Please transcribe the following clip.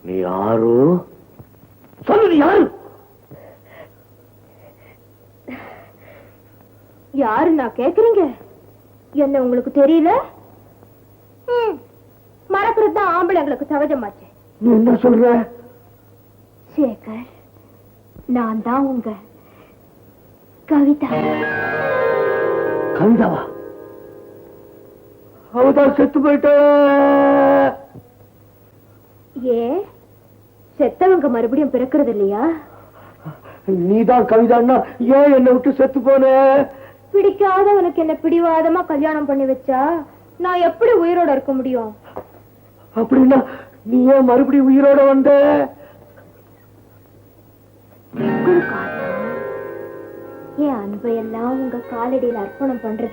நீ யாரு? சொல்லு, நீ யாரு? யாரு நான் கேக்குறீங்க? என்ன உங்களுக்கு தெரியல? மறக்கிறது தான் ஆம்பளைங்களுக்கு சகஜமாச்சு. நீ என்ன சொல்ற? சேகர், நான் தான் உங்க கவிதா. கவிதாவா? அவதான் செத்து போயிட்ட. ஏன் செத்தவங்க மறுபடியும் பிறக்கிறது இல்லையா? நீதான் கவிதான்னா ஏன் என்னை விட்டு செத்து போன? பிடிக்காதவனுக்கு என்ன பிடிவாதமா கல்யாணம் பண்ணி வச்சா நான் எப்படி உயிரோட இருக்க முடியும்? அப்படின்னா நீ ஏன் மறுபடியும் உயிரோட வந்த? என் அன்பையெல்லாம் உங்க காலடியில் அர்ப்பணம் பண்றது